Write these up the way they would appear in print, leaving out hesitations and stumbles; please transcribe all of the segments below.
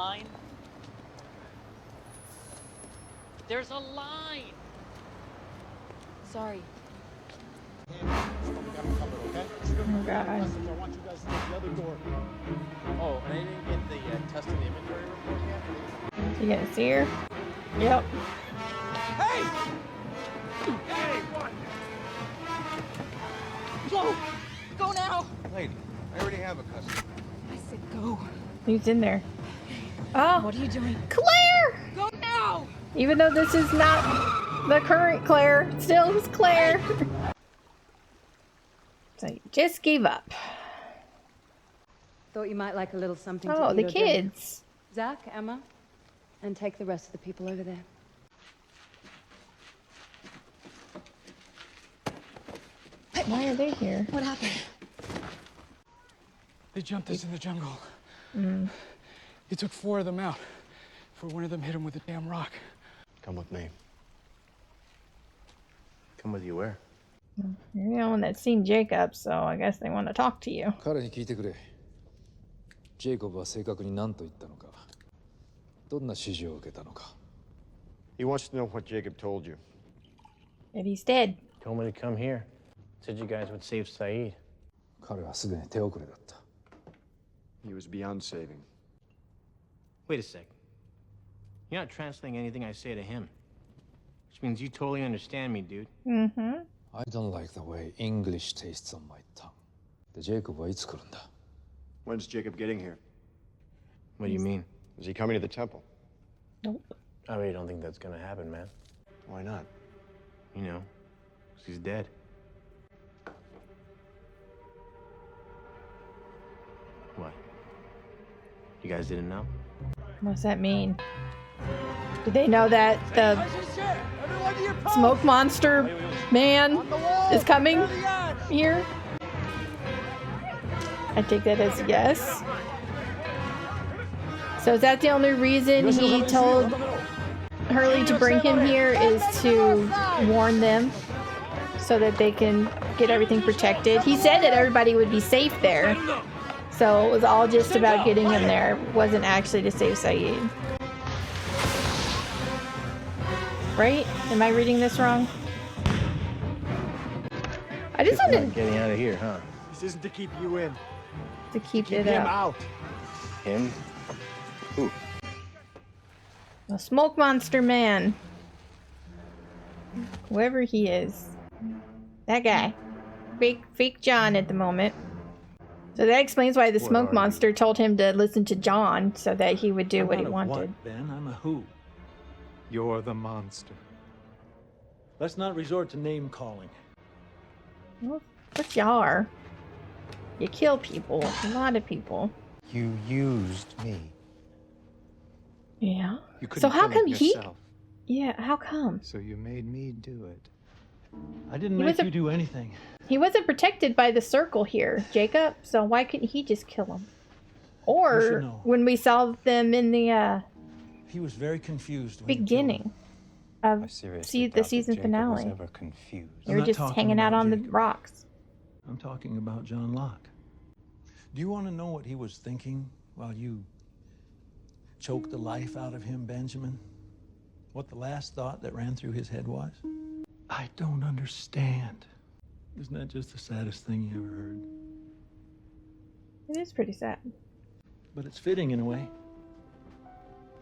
line? There's a line! Sorry. Oh, God. I want you guys to get the other door. Oh, and I didn't get the testing inventory report yet? You gonna see her? Yep. Hey! Hey, what? Go! Go now! Lady, I already have a customer. I said go. Who's in there? Oh, What are you doing? Claire! Go now! Even though this is not the current Claire, still is Claire. So you just gave up. Thought you might like a little something to eat Oh, the or drink. kids. Zach, Emma, and take the rest of the people over there. Why are they here? What happened? They jumped us in the jungle. Mm. He took 4 of them out before one of them hit him with a damn rock. Come with me. Come with you where? You're the only one that's seen Jacob, so I guess they want to talk to you. 彼に聞いてくれ。ジェイコブは正確に何と言ったのか。どんな指示を受けたのか。He wants to know what Jacob told you. That he's dead. Told me to come here. Said you guys would save Saeed. 彼はすでに手遅れだった。He was beyond saving. Wait a sec. You're not translating anything I say to him. Which means you totally understand me, dude. Mm-hmm. I don't like the way English tastes on my tongue. で、ジェイコブはいつ来るんだ? When's Jacob getting here? What do you mean? Is he coming to the temple? Nope. I really don't think that's gonna happen, man. Why not? You know, 'cause he's dead. What? You guys didn't know? What's that mean? Do they know that the smoke monster man is coming here? I take that as a yes. So is that the only reason he told Hurley to bring him here, is to warn them so that they can get everything protected? He said that everybody would be safe there. So it was all just about getting him there. It wasn't actually to save Saeed. Right? Am I reading this wrong? I just want to... Getting out of here, huh? This isn't to keep you in. To keep Keep it him out. out. Him? Who? A smoke monster man. Whoever he is. That guy. Fake John at the moment. So that explains why the smoke monster told him to listen to John so that he would do what he wanted. What, Ben? I'm a who? You're the monster. Let's not resort to name calling. Well, what you are. You kill people. A lot of people. You used me. Yeah. You couldn't So how kill come him he... yourself. Yeah, how come? So you made me do it. I didn't He make was you do anything. He wasn't protected by the circle here, Jacob, so why couldn't he just kill him? Or know. when we saw them in the He was very confused when you killed him. beginning of I seriously the doubt that season Jacob was finale. ever confused. They I'm were not just talking hanging out about on the Jacob. rocks. I'm talking about John Locke. Do you want to know what he was thinking while you choked the life out of him, Benjamin? What the last thought that ran through his head was? I don't understand. Isn't that just the saddest thing you ever heard? It is pretty sad. But it's fitting in a way.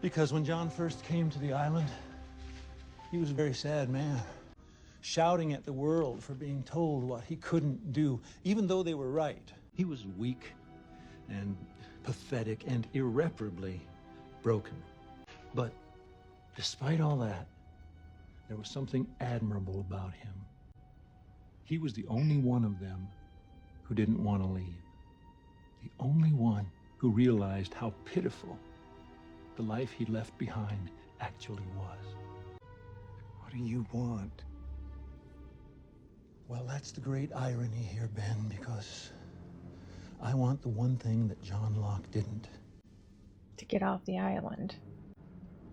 Because when John first came to the island, he was a very sad man, shouting at the world for being told what he couldn't do, even though they were right. He was weak and pathetic and irreparably broken. But despite all that, there was something admirable about him. He was the only one of them who didn't want to leave. The only one who realized how pitiful the life he left behind actually was. What do you want? Well, that's the great irony here, Ben, because I want the one thing that John Locke didn't. To get off the island.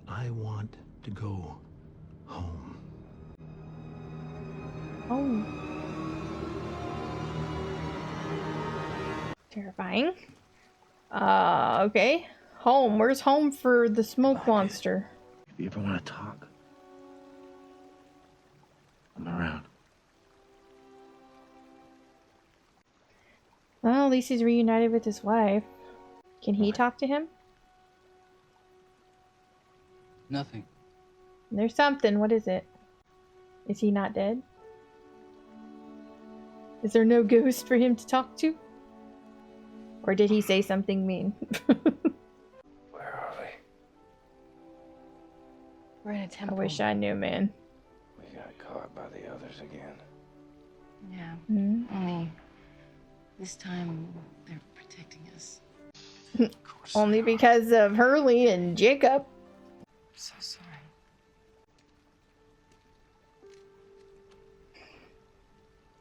I want to go home. Oh. Terrifying. Okay. home? Where's home for the smoke monster? If you ever want to talk, I'm around. Well, at least he's reunited with his wife. Can he talk to him? Nothing. There's something. What is it? Is he not dead? Is there no ghost for him to talk to? Or did he say something mean? Where are we? We're in a I temple. wish I knew, man. We got caught by the others again. Yeah. Hmm? Only this time they're protecting us. Only because of Hurley and Jacob. So sorry.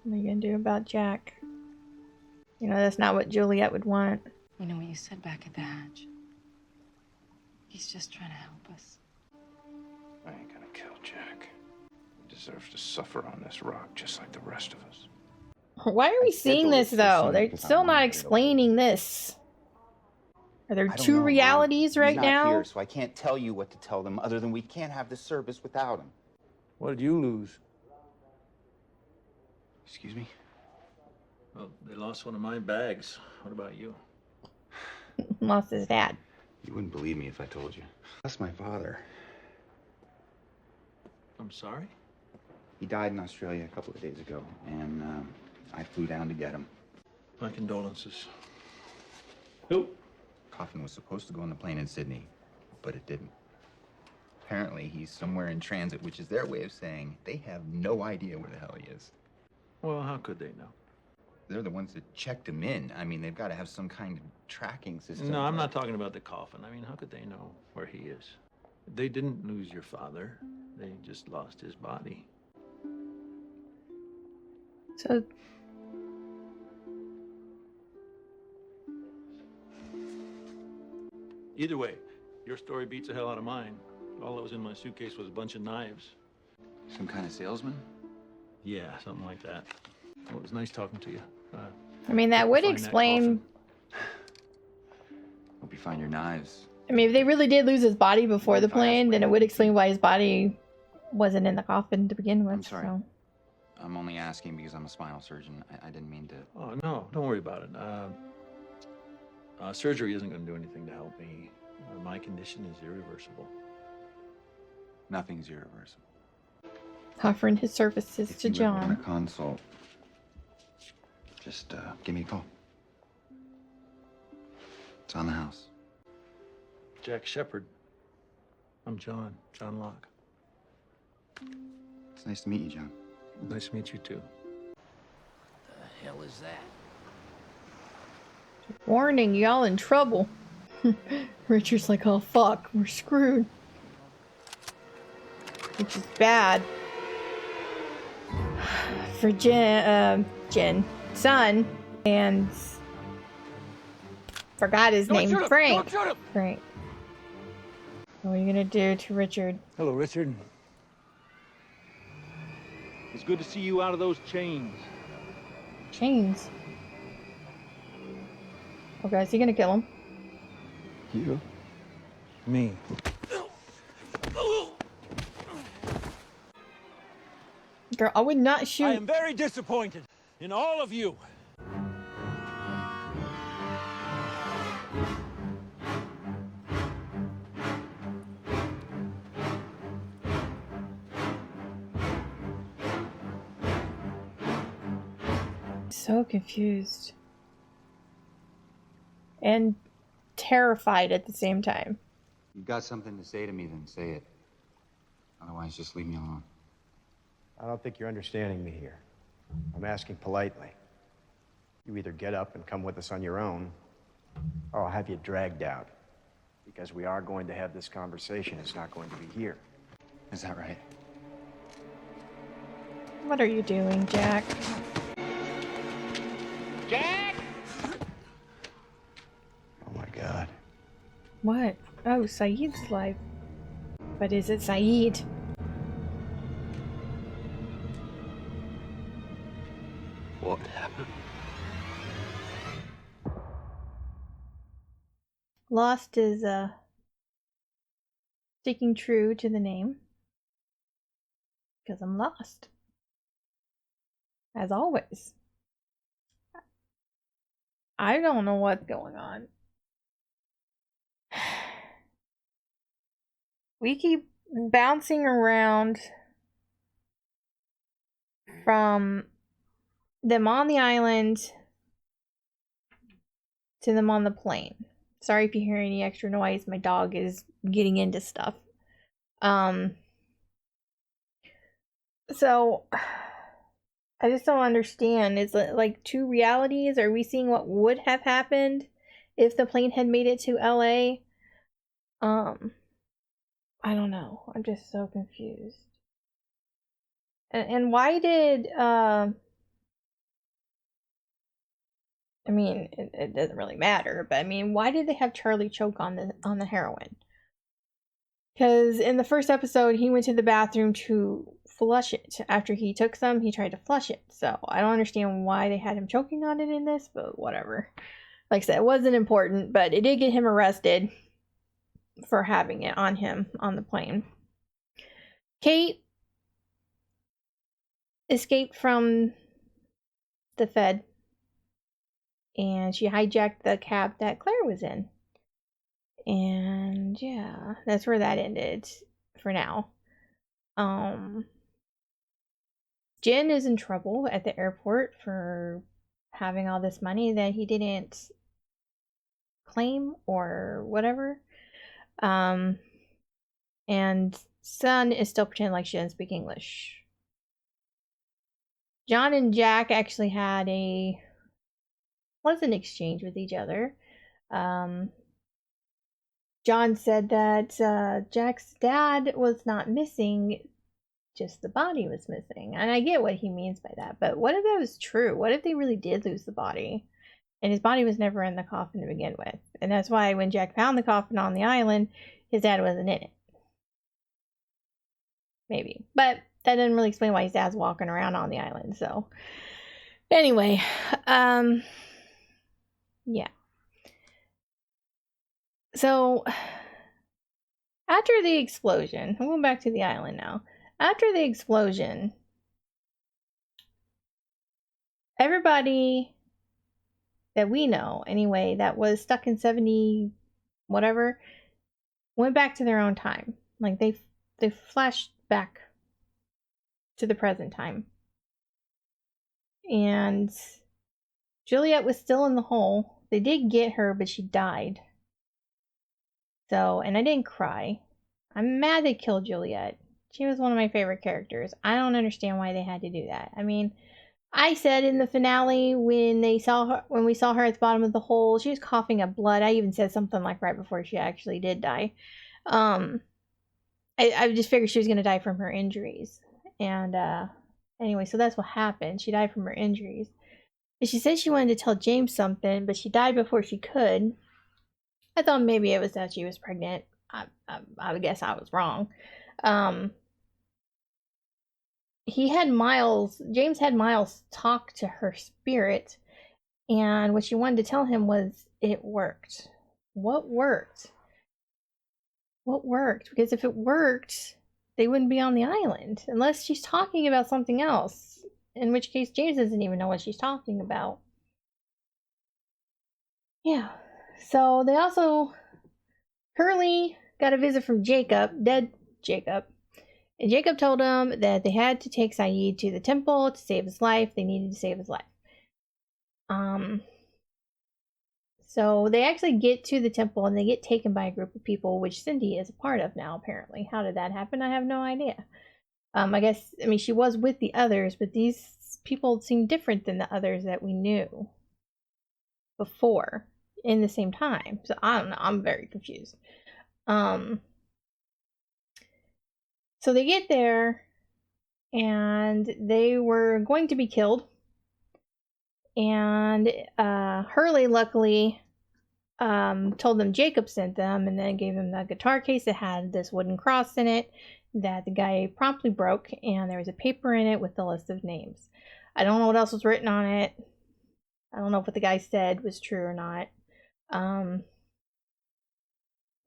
What are you gonna do about Jack? You know, that's not what Juliet would want. You know what you said back at the hatch? He's just trying to help us. I ain't gonna kill Jack. He deserves to suffer on this rock just like the rest of us. Why are we seeing this, though? They're still not explaining this. Are there two realities right He's not now? here, so I can't tell you what to tell them other than we can't have this service without him. What did you lose? Excuse me? Well, they lost one of my bags. What about you? Lost his dad. You wouldn't believe me if I told you. That's my father. I'm sorry? He died in Australia a couple of days ago, and I flew down to get him. My condolences. Who? Coffin was supposed to go on the plane in Sydney, but it didn't. Apparently, he's somewhere in transit, which is their way of saying they have no idea where the hell he is. Well, how could they know? They're the ones that checked him in. I mean, they've got to have some kind of tracking system. No, I'm not talking about the coffin. I mean, how could they know where he is? They didn't lose your father. They just lost his body. So, Either way, your story beats the hell out of mine. All that was in my suitcase was a bunch of knives. Some kind of salesman? Yeah, something like that. Well, it was nice talking to you. I mean, that would find that explain... Hope you find your knives. I mean, if they really did lose his body before the plane, then it would explain why his body wasn't in the coffin to begin with. I'm sorry. So. I'm only asking because I'm a spinal surgeon. I didn't mean to... Oh, no, don't worry about it. Surgery isn't going to do anything to help me. My condition is irreversible. Nothing's irreversible. Offering his services If to you ever want a John. consult, just give me a call. It's on the house. Jack Shepard. I'm John Locke. It's nice to meet you, John. Nice to meet you, too. The hell is that? Warning, y'all in trouble. Richard's like, oh fuck, we're screwed. Which is bad. For son, and forgot his name, Frank. Frank. What are you gonna do to Richard? Hello, Richard. It's good to see you out of those chains. Chains. Okay, is he gonna kill him? You? Me. Girl, I would not I shoot. am very disappointed in all of you. So confused. And terrified at the same time. You've got something to say to me, then say it. Otherwise, just leave me alone. I don't think you're understanding me here. I'm asking politely. You either get up and come with us on your own, or I'll have you dragged out. Because we are going to have this conversation. It's not going to be here. Is that right? What are you doing, Jack? Jack! Oh my God. What? Oh, Saeed's alive. But is it Saeed? What happened? Lost is sticking true to the name. Because I'm lost. As always. I don't know what's going on. We keep bouncing around from them on the island to them on the plane. Sorry if you hear any extra noise. My dog is getting into stuff. So I just don't understand. Is it like two realities? Are we seeing what would have happened if the plane had made it to LA? I don't know. I'm just so confused. And why did I mean, it doesn't really matter, but I mean, why did they have Charlie choke on the heroin? Because in the first episode, he went to the bathroom to flush it. After he took some, he tried to flush it. So I don't understand why they had him choking on it in this, but whatever. Like I said, it wasn't important, but it did get him arrested for having it on him on the plane. Kate escaped from the Fed, and she hijacked the cab that Claire was in. And yeah, that's where that ended for now. Jin is in trouble at the airport for having all this money that he didn't claim or whatever. And Sun is still pretending like she doesn't speak English. John and Jack actually had a pleasant exchange with each other. John said that Jack's dad was not missing, just the body was missing. And I get what he means by that, but what if that was true? What if they really did lose the body and his body was never in the coffin to begin with? And that's why when Jack found the coffin on the island, his dad wasn't in it. Maybe. But that doesn't really explain why his dad's walking around on the island. So anyway, yeah. So after the explosion, I'm going back to the island now. After the explosion, everybody that we know, anyway, that was stuck in 70 whatever, went back to their own time. Like they flashed back to the present time. And Juliet was still in the hole. They did get her, but she died. So, and I didn't cry. I'm mad they killed Juliet. She was one of my favorite characters. I don't understand why they had to do that. I mean, I said in the finale when we saw her at the bottom of the hole, she was coughing up blood. I even said something like right before she actually did die. I just figured she was going to die from her injuries. And anyway, so that's what happened. She died from her injuries. And she said she wanted to tell James something, but she died before she could. I thought maybe it was that she was pregnant. I guess I was wrong. James had Miles talk to her spirit, and what she wanted to tell him was it worked. What worked? What worked? Because if it worked, they wouldn't be on the island, unless she's talking about something else, in which case James doesn't even know what she's talking about. Yeah. So they also, Curly got a visit from Jacob, dead Jacob. And Jacob told him that they had to take S.H.I.E.L.D to the temple to save his life. They needed to save his life. So they actually get to the temple and they get taken by a group of people, which Cindy is a part of now, apparently. How did that happen? I have no idea. I mean, she was with the others, but these people seem different than the others that we knew before in the same time. So I don't know. I'm very confused. So they get there, and they were going to be killed. And Hurley, luckily, told them Jacob sent them, and then gave them the guitar case that had this wooden cross in it that the guy promptly broke, and there was a paper in it with the list of names. I don't know what else was written on it. I don't know if what the guy said was true or not.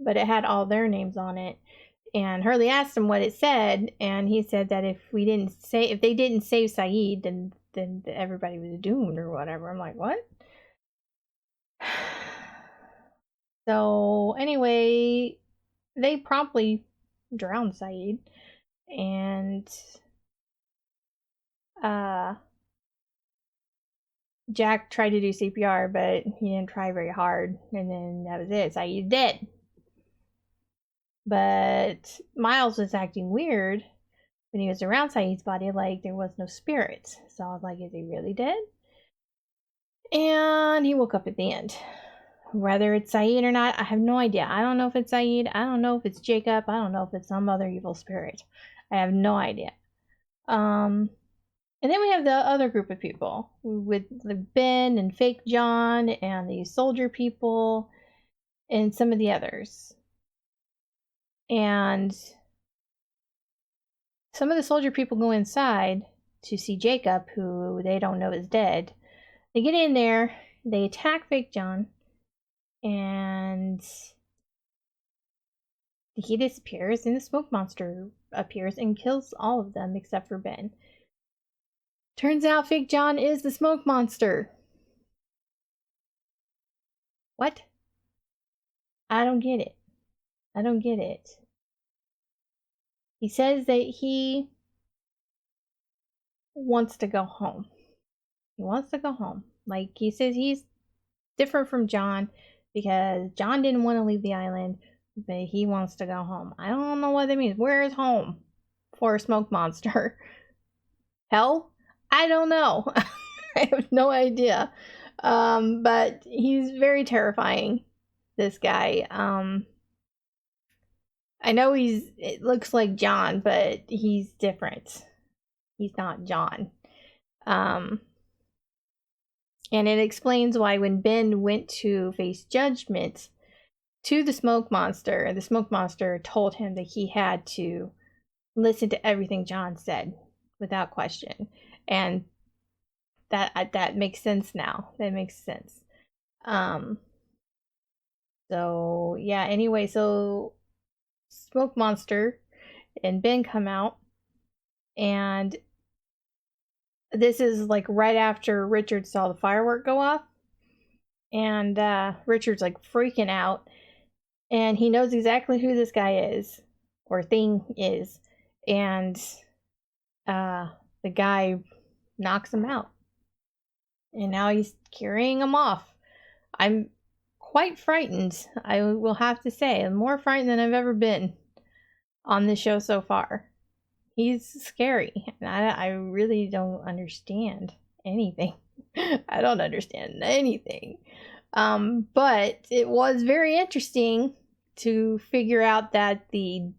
but it had all their names on it. And Hurley asked him what it said, and he said that if they didn't save S.H.I.E.L.D, then everybody was doomed or whatever. I'm like, what? So anyway, they promptly drowned S.H.I.E.L.D, and Jack tried to do CPR, but he didn't try very hard, and then that was it. S.H.I.E.L.D dead. But Miles was acting weird when he was around S.H.I.E.L.'s body, like there was no spirits. So I was like, is he really dead? And he woke up at the end. Whether it's S.H.I.E.L.D or not, I have no idea. I don't know if it's S.H.I.E.L.D. I don't know if it's Jacob. I don't know if it's some other evil spirit. I have no idea. And then we have the other group of people with Ben and Fake John and the soldier people and some of the others. And some of the soldier people go inside to see Jacob, who they don't know is dead. They get in there, they attack Fake John, and he disappears, and the smoke monster appears and kills all of them except for Ben. Turns out Fake John is the smoke monster. What? I don't get it. I don't get it. He says that he wants to go home. He wants to go home. Like, he says he's different from John because John didn't want to leave the island, but he wants to go home. I don't know what that means. Where is home for a smoke monster? Hell? I don't know. I have no idea. But he's very terrifying, this guy. I know it looks like John, but he's different. He's not John. And it explains why when Ben went to face judgment to the smoke monster told him that he had to listen to everything John said without question. And that makes sense now. That makes sense. So yeah, anyway, so Smoke Monster and Ben come out, and this is like right after Richard saw the firework go off, and Richard's like freaking out, and he knows exactly who this guy is or thing is, and the guy knocks him out, and now he's carrying him off. I'm quite frightened, I will have to say. I'm more frightened than I've ever been on this show so far. He's scary, and I really don't understand anything. I don't understand anything. But it was very interesting to figure out that the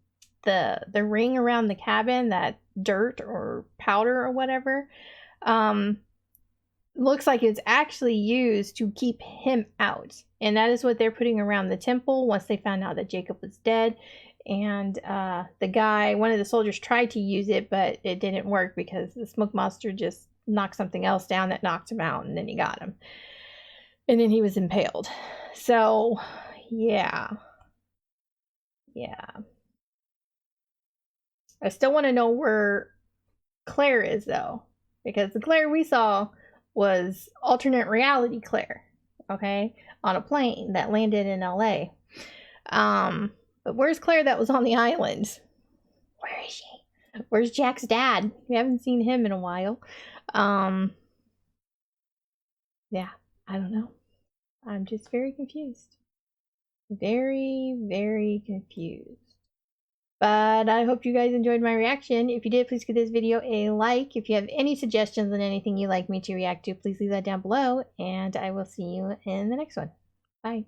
ring around the cabin, that dirt or powder or whatever, looks like it's actually used to keep him out. And that is what they're putting around the temple once they found out that Jacob was dead. And the guy, one of the soldiers, tried to use it, but it didn't work because the smoke monster just knocked something else down that knocked him out, and then he got him. And then he was impaled. So, yeah. Yeah. I still want to know where Claire is, though. Because the Claire we saw was alternate reality Claire. Okay? On a plane that landed in LA. But where's Claire that was on the island? Where is she? Where's Jack's dad? We haven't seen him in a while. Yeah, I don't know. I'm just very confused. Very, very confused. But I hope you guys enjoyed my reaction. If you did, please give this video a like. If you have any suggestions on anything you'd like me to react to, please leave that down below. And I will see you in the next one. Bye.